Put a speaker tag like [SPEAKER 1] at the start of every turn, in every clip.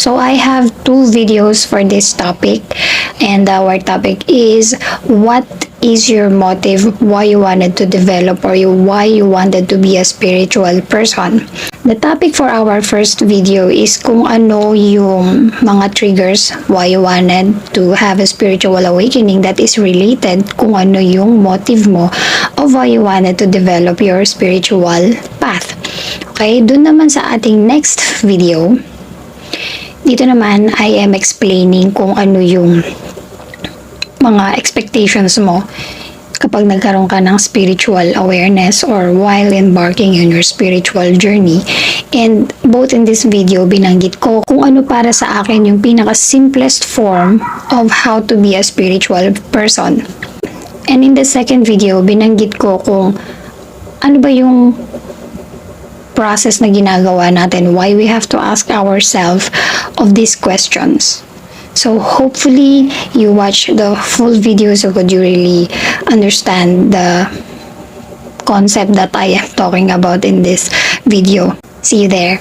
[SPEAKER 1] So I have two videos for this topic, and our topic is what is your motive, why you wanted to develop, or why you wanted to be a spiritual person. The topic for our first video is kung ano yung mga triggers why you wanted to have a spiritual awakening that is related kung ano yung motive mo of why you wanted to develop your spiritual path. Okay, dun naman sa ating next video, dito naman I am explaining kung ano yung mga expectations mo kapag nagkaroon ka ng spiritual awareness or while embarking on your spiritual journey. And both in this video, binanggit ko kung ano para sa akin yung pinaka-simplest form of how to be a spiritual person. And in the second video, binanggit ko kung ano ba yung process na ginagawa natin, why we have to ask ourselves of these questions. So hopefully you watch the full video so could you really understand the concept that I am talking about in this video. See you there.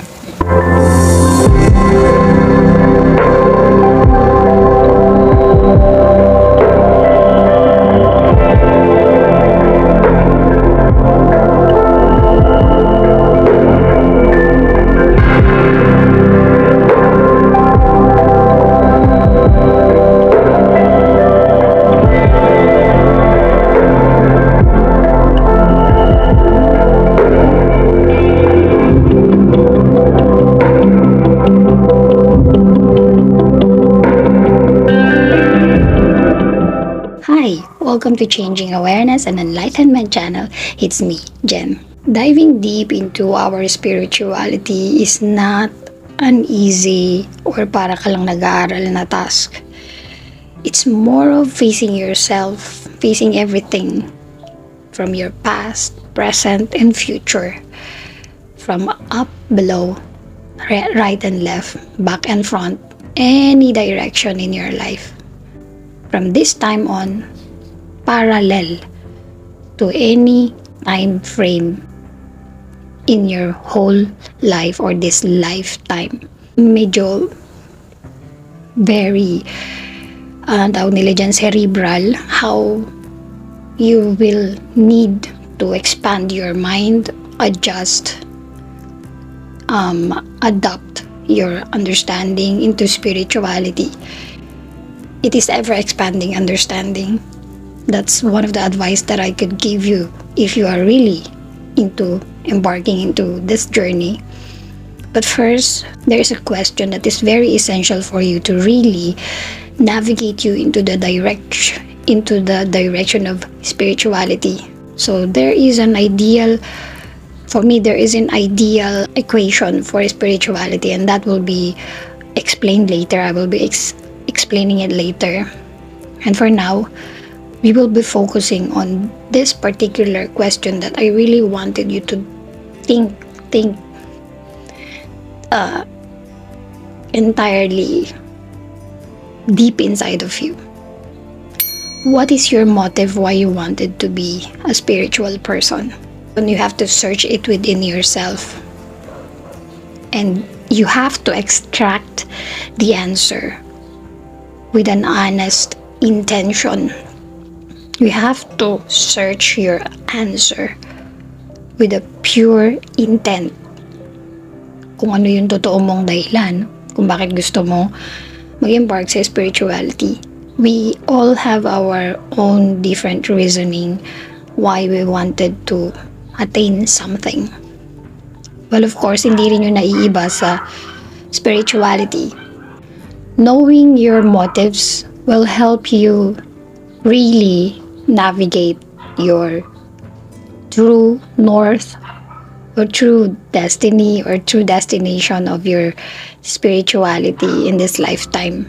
[SPEAKER 1] Welcome to Changing Awareness and Enlightenment channel. It's me, Jen. Diving deep into our spirituality is not an easy or para ka lang nag-aaral na task. It's more of facing yourself, facing everything from your past, present, and future. From up, below, right and left, back and front, any direction in your life. From this time on, parallel to any time frame in your whole life or this lifetime. Medyo very tawag nila dyan cerebral, how you will need to expand your mind, adjust, adapt your understanding into spirituality. It is ever expanding understanding. That's one of the advice that I could give you if you are really into embarking into this journey. But first, there is a question that is very essential for you to really navigate you into the direction of spirituality. So there is an ideal, for me there is an ideal equation for spirituality, and that will be explained later. I will be explaining it later. And for now, we will be focusing on this particular question that I really wanted you to think entirely deep inside of you. What is your motive why you wanted to be a spiritual person? And you have to search it within yourself. And you have to extract the answer with an honest intention. You have to search your answer with a pure intent. Kung ano yung totoo mong dahilan, kung bakit gusto mo mag-embark sa spirituality. We all have our own different reasoning why we wanted to attain something. Well, of course, hindi rin yung naiiba sa spirituality. Knowing your motives will help you really navigate your true north or true destiny or true destination of your spirituality in this lifetime.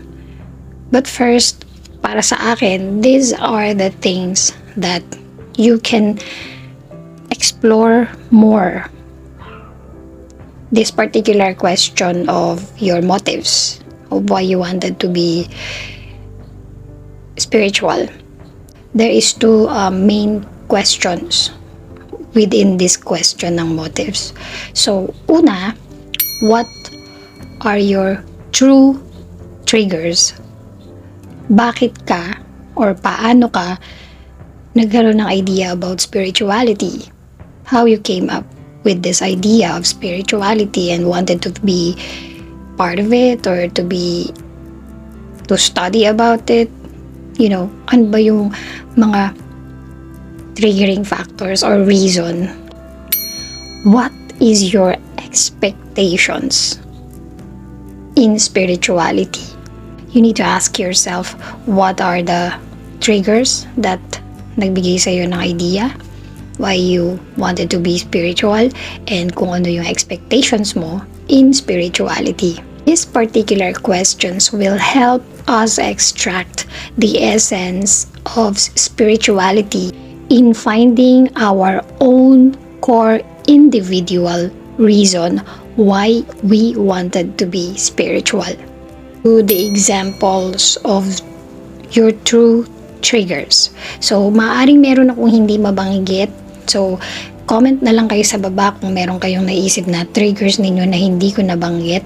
[SPEAKER 1] But first, para sa akin, these are the things that you can explore more. This particular question of your motives, of why you wanted to be spiritual. There is two main questions within this question ng motives. So, una, what are your true triggers. Bakit ka or paano ka nagkaroon ng idea about spirituality? How you came up with this idea of spirituality and wanted to be part of it or to study about it? You know, ano ba yung mga triggering factors or reason? What is your expectations in spirituality? You need to ask yourself, what are the triggers that nagbigay sa'yo ng idea why you wanted to be spiritual, and kung ano yung expectations mo in spirituality. These particular questions will help us extract the essence of spirituality in finding our own core individual reason why we wanted to be spiritual. To the examples of your true triggers. So, maaring meron akong hindi mabanggit. So, comment na lang kayo sa baba kung meron kayong naisip na triggers ninyo na hindi ko nabanggit.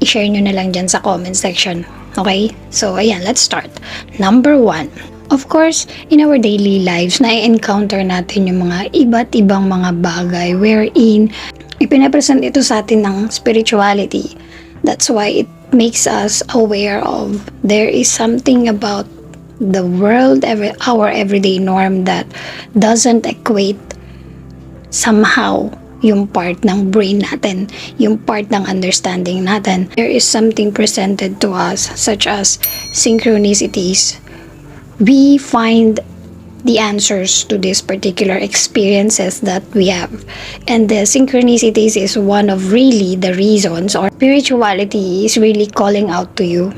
[SPEAKER 1] I-share nyo na lang dyan sa comment section. Okay? So, ayan, let's start. Number 1. Of course, in our daily lives, na-encounter natin yung mga iba't ibang mga bagay wherein ipinapresent ito sa atin ng spirituality. That's why it makes us aware of there is something about the world, our everyday norm that doesn't equate somehow yung part ng brain natin, yung part ng understanding natin. There is something presented to us such as synchronicities. We find the answers to these particular experiences that we have. And the synchronicities is one of really the reasons, or spirituality is really calling out to you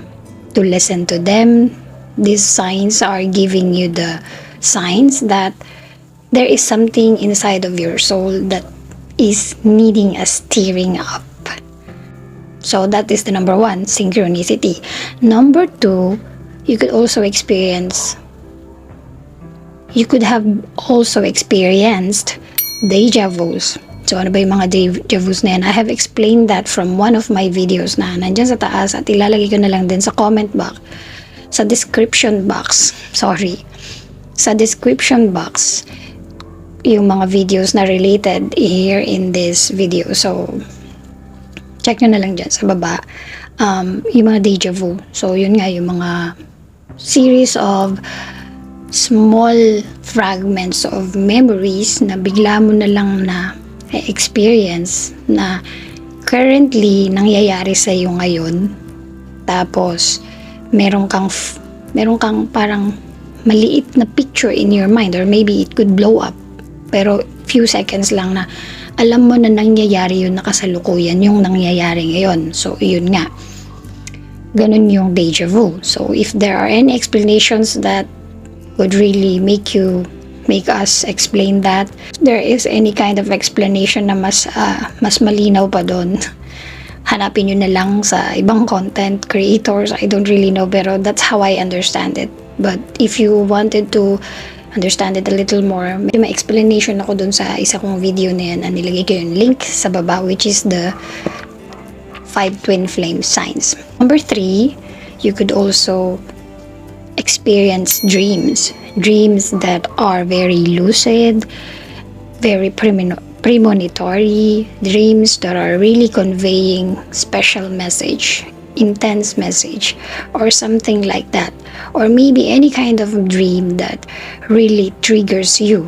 [SPEAKER 1] to listen to them. These signs are giving you the signs that there is something inside of your soul that is needing a steering up. So that is the number 1, synchronicity. Number 2, you could have also experienced deja vus. So ano ba yung mga deja vus na yan? I have explained that from one of my videos na nandyan sa taas, at ilalagay ko na lang din sa comment box. Sa description box, yung mga videos na related here in this video. So, check nyo na lang dyan sa baba, yung mga deja vu. So, yun nga, yung mga series of small fragments of memories na bigla mo na lang na experience na currently nangyayari sa iyo ngayon. Tapos, meron kang parang maliit na picture in your mind, or maybe it could blow up, pero few seconds lang na alam mo na nangyayari yun, nakasalukuyan yung nangyayari ngayon. So yun nga, ganun yung deja vu. So if there are any explanations that would really make us explain that, there is any kind of explanation na mas malinaw pa doon, hanapin nyo na lang sa ibang content creators. I don't really know, pero that's how I understand it. But if you wanted to understand it a little more, may explanation ako dun sa isa kong video na yan, nilagay ko yung link sa baba, which is the 5 twin flame signs. Number 3, you could also experience dreams that are very lucid, very premonitory, dreams that are really conveying special message, intense message, or something like that. Or maybe any kind of dream that really triggers you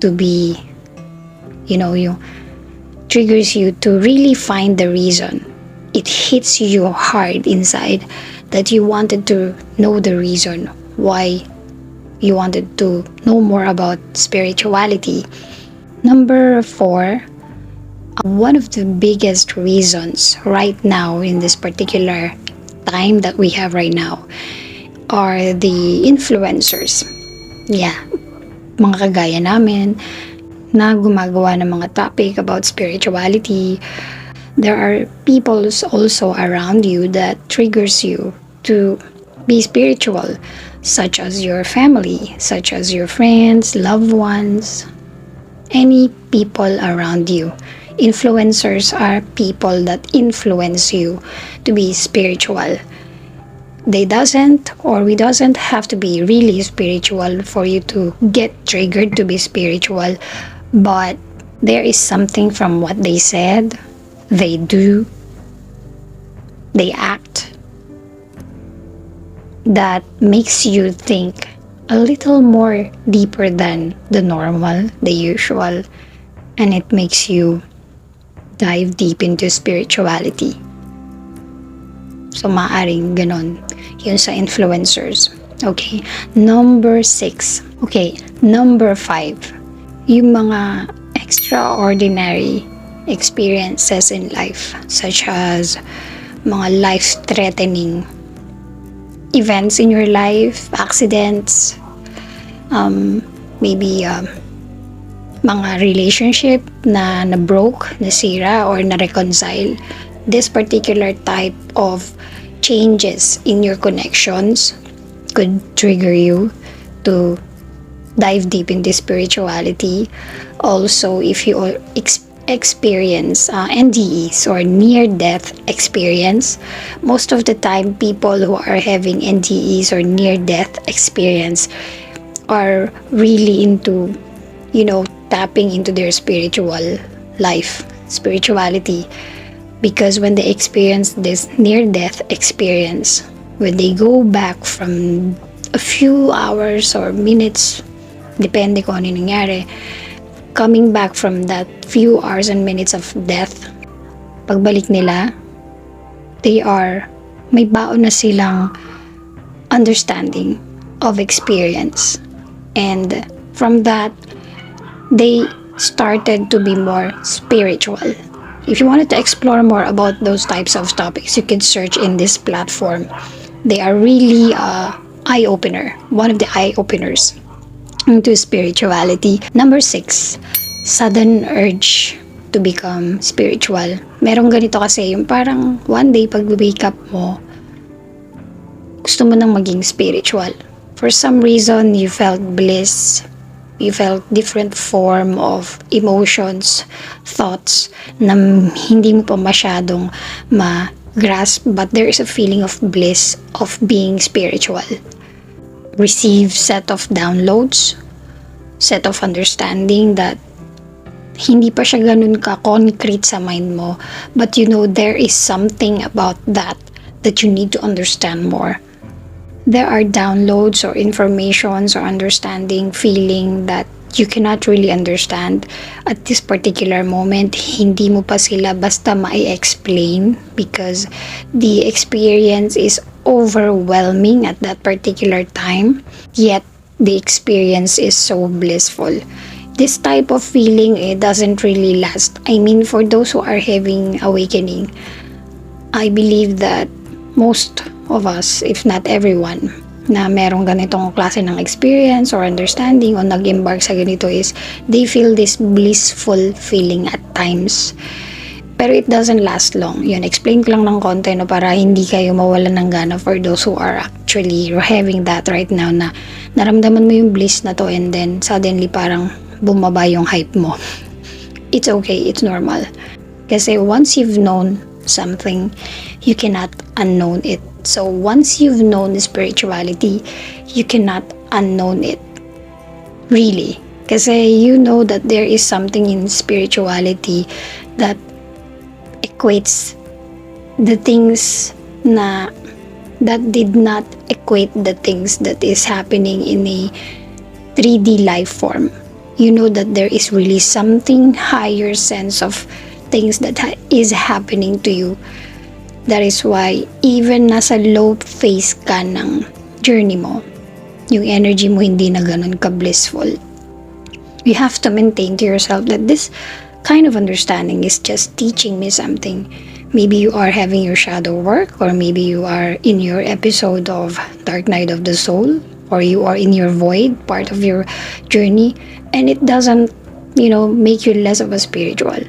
[SPEAKER 1] to be, triggers you to really find the reason. It hits you hard inside that you wanted to know the reason why you wanted to know more about spirituality. Number 4, one of the biggest reasons right now in this particular time that we have right now are the influencers. Yeah, mga kagaya namin na gumagawa ng mga topic about spirituality. There are people also around you that triggers you to be spiritual, such as your family, such as your friends, loved ones, any people around you. Influencers are people that influence you to be spiritual. They doesn't, or we doesn't have to be really spiritual for you to get triggered to be spiritual, but there is something from what they said, they do, they act, that makes you think a little more deeper than the normal, the usual, and it makes you dive deep into spirituality. So, maaring ganon. Yun sa influencers. Okay. Number 6. Okay. Number 5. Yung mga extraordinary experiences in life, such as mga life-threatening events in your life, accidents, maybe mga relationship na na-broke, nasira, or na-reconcile. This particular type of changes in your connections could trigger you to dive deep into spirituality. Also, if you experience NDEs or near-death experience, most of the time people who are having NDEs or near-death experience are really into, tapping into their spiritual life, spirituality. Because when they experience this near-death experience, when they go back from a few hours or minutes, depende kung ano nangyari, coming back from that few hours and minutes of death, pagbalik nila, may baon na silang understanding of experience. And from that, they started to be more spiritual. If you wanted to explore more about those types of topics, you could search in this platform. They are really eye-opener, one of the eye-openers into spirituality. Number 6, sudden urge to become spiritual. Merong ganito kasi, yung parang one day pag wake up mo, gusto mo nang maging spiritual. For some reason, you felt bliss, you felt different form of emotions, thoughts na hindi mo pa masyadong ma-grasp, but there is a feeling of bliss of being spiritual. Receive set of downloads, set of understanding that hindi pa siya ganun ka-concrete sa mind mo, but there is something about that you need to understand more. There are downloads or informations or understanding, feeling that you cannot really understand at this particular moment. Hindi mo pa sila basta ma-explain because the experience is overwhelming at that particular time, yet the experience is so blissful. This type of feeling, it doesn't really last. I mean, for those who are having awakening, I believe that most of us, if not everyone, na merong ganitong klase ng experience or understanding o nag-embark sa ganito is they feel this blissful feeling at times. Pero it doesn't last long. Yun, explain ko lang ng konti para hindi kayo mawalan ng gana for those who are actually having that right now na naramdaman mo yung bliss na to and then suddenly parang bumaba yung hype mo. It's okay, it's normal. Kasi once you've known something, you cannot unknown it. So once you've known the spirituality, you cannot unknown it. Really. Kasi you know that there is something in spirituality that equates the things that did not equate the things that is happening in a 3D life form. You know that there is really something higher sense of things that is happening to you. That is why even nasa low phase ka ng journey mo, yung energy mo hindi na ganun ka-blissful. You have to maintain to yourself that this kind of understanding is just teaching me something. Maybe you are having your shadow work, or maybe you are in your episode of Dark Night of the Soul, or you are in your void, part of your journey, and it doesn't, make you less of a spiritual.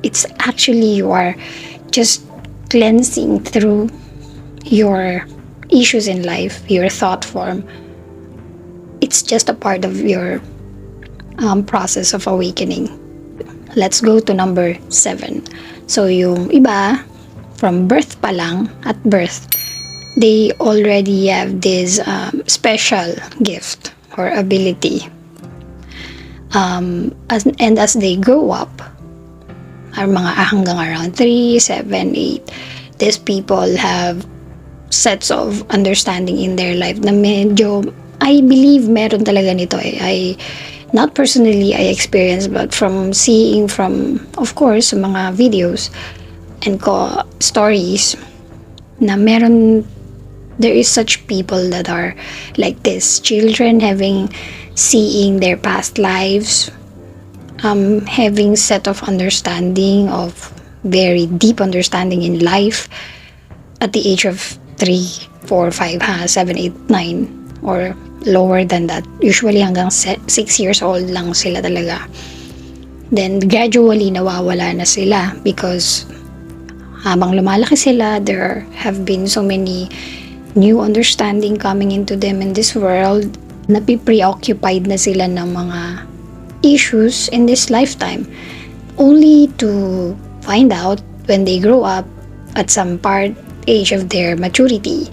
[SPEAKER 1] It's actually you are just cleansing through your issues in life, your thought form. It's just a part of your process of awakening. let's go to number 7. So yung iba, from birth pa lang, at birth, they already have this special gift or ability. As they grow up, are mga hanggang around 3, 7, 8, these people have sets of understanding in their life na medyo, I believe meron talaga nito eh. Not personally I experienced, but from seeing from, of course, mga videos and stories na there is such people that are like this, children seeing their past lives, having set of understanding of very deep understanding in life at the age of 3, 4, 5, 7, 8, 9 or lower than that. Usually hanggang 6 years old lang sila talaga. Then gradually nawawala na sila because habang lumalaki sila, there have been so many new understanding coming into them in this world. Napipreoccupied na sila ng mga issues in this lifetime, only to find out when they grow up at some age of their maturity,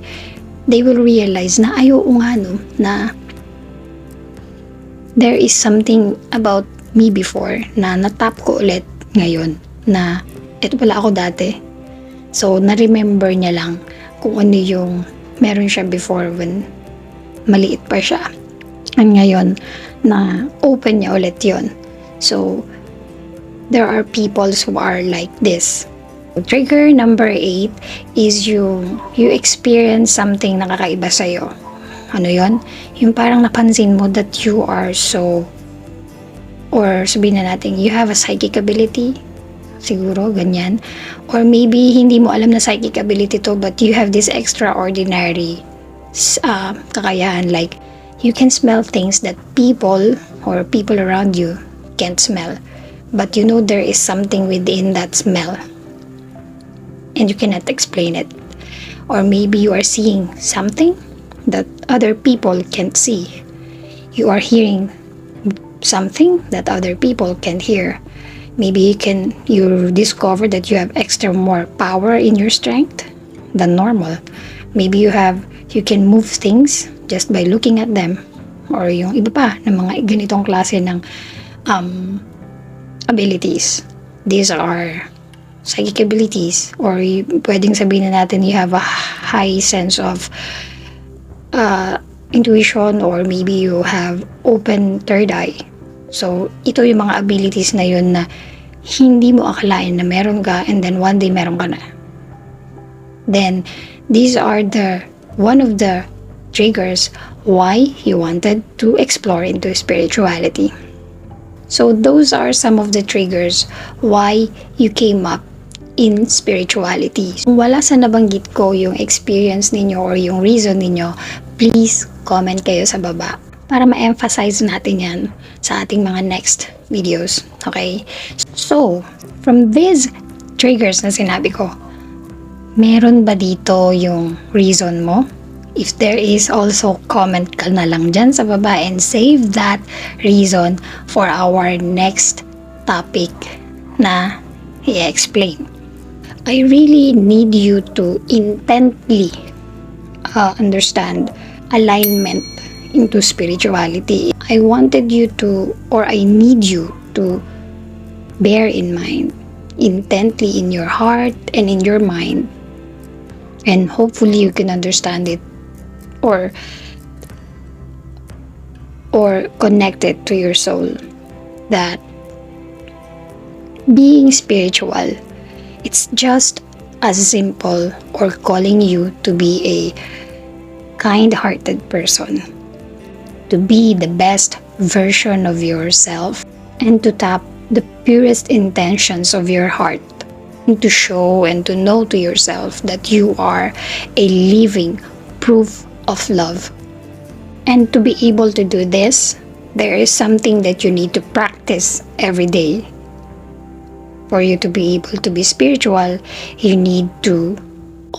[SPEAKER 1] they will realize na nga no, na there is something about me before na natap ko ulit ngayon, na ito pala ako dati. So na-remember niya lang kung ano yung meron siya before when maliit pa siya, and ngayon na open niya ulit yun. So there are people who are like this. Trigger number 8 is you experience something na kakaiba sa'yo. Ano yon? Yung parang napansin mo that you are so, or sabihin na natin, you have a psychic ability. Siguro, ganyan. Or maybe, hindi mo alam na psychic ability to, but you have this extraordinary kakayahan. Like, you can smell things that people around you can't smell. But you know there is something within that smell, and you cannot explain it. Or maybe you are seeing something that other people can't see. You are hearing something that other people can't hear. Maybe you discover that you have extra more power in your strength than normal. Maybe you can move things just by looking at them. Or yung iba pa ng mga ganitong klase ng abilities. These are psychic abilities, or pwedeng sabihin na natin you have a high sense of intuition, or maybe you have open third eye. So ito yung mga abilities na yun na hindi mo akalain na meron ka, and then one day meron ka na. Then these are one of the triggers why you wanted to explore into spirituality. So those are some of the triggers why you came up in spirituality. Kung wala sa nabanggit ko yung experience ninyo or yung reason ninyo, please comment kayo sa baba para ma-emphasize natin yan sa ating mga next videos. Okay? So, from these triggers na sinabi ko, meron ba dito yung reason mo? If there is, also comment ka na lang dyan sa baba and save that reason for our next topic na i-explain. I really need you to intently understand alignment into spirituality. I wanted you to, or I need you to bear in mind, intently in your heart and in your mind, and hopefully you can understand it or connect it to your soul, that being spiritual, it's just as simple or calling you to be a kind-hearted person, to be the best version of yourself, and to tap the purest intentions of your heart, and to show and to know to yourself that you are a living proof of love. And to be able to do this, there is something that you need to practice every day. For you to be able to be spiritual, you need to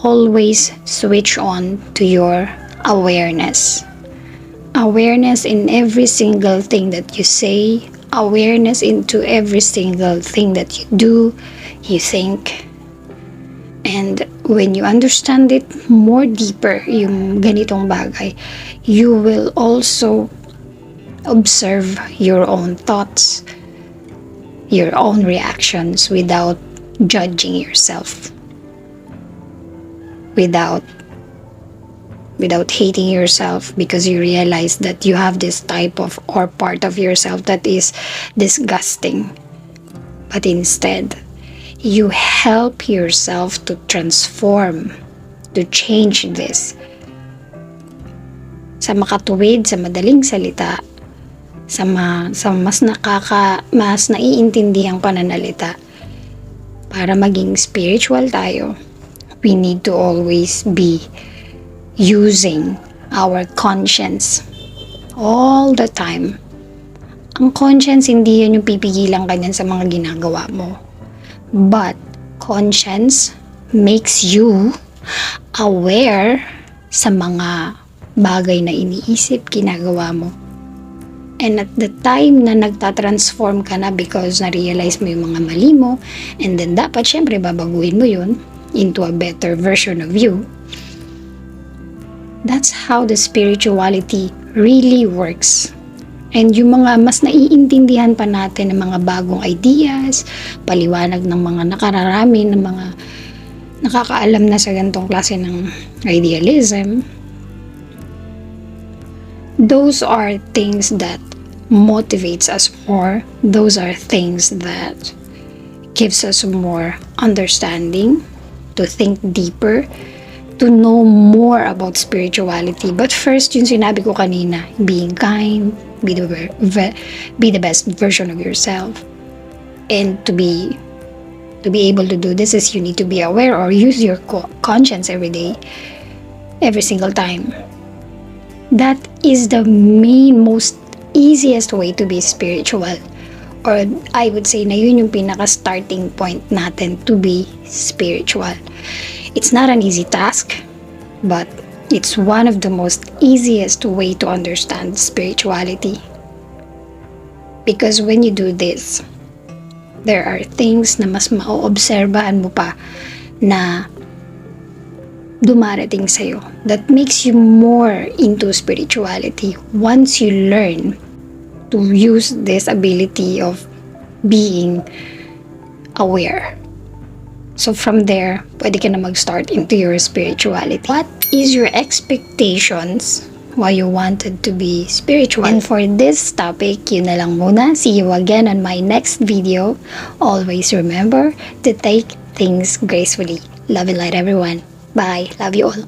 [SPEAKER 1] always switch on to your awareness. Awareness in every single thing that you say, awareness into every single thing that you do, you think. And when you understand it more deeper, yung ganitong bagay, you will also observe your own thoughts, your own reactions without judging yourself, without hating yourself because you realize that you have this type of or part of yourself that is disgusting. But instead, you help yourself to transform, to change this. Sa makatuwid, sa madaling salita, sa mas naiintindihang pananalita, para maging spiritual tayo, we need to always be using our conscience all the time. Ang conscience, hindi yan yung pipigilan ka niyan sa mga ginagawa mo. But conscience makes you aware sa mga bagay na iniisip, ginagawa mo. And at the time na nagtatransform ka na because na-realize mo yung mga mali mo, and then dapat syempre babaguhin mo yun into a better version of you. That's how the spirituality really works. And yung mga mas naiintindihan pa natin ng mga bagong ideas, paliwanag ng mga nakararami, ng mga nakakaalam na sa ganitong klase ng idealism, those are things that motivates us more. Those are things that gives us more understanding, to think deeper, to know more about spirituality. But first, yung sinabi ko kanina, being kind, be the best version of yourself. And to be able to do this is you need to be aware or use your conscience every day, every single time. That is the most easiest way to be spiritual. Or I would say na yun yung pinaka-starting point natin to be spiritual. It's not an easy task, but it's one of the most easiest way to understand spirituality. Because when you do this, there are things na mas maoobserbahan mo pa na dumarating sa'yo that makes you more into spirituality once you learn to use this ability of being aware. So from there, pwede ka na mag-start into your spirituality. What is your expectations why you wanted to be spiritual? And for this topic, yun na lang muna. See you again on my next video. Always remember to take things gracefully. Love and light, everyone. Bye. Love you all.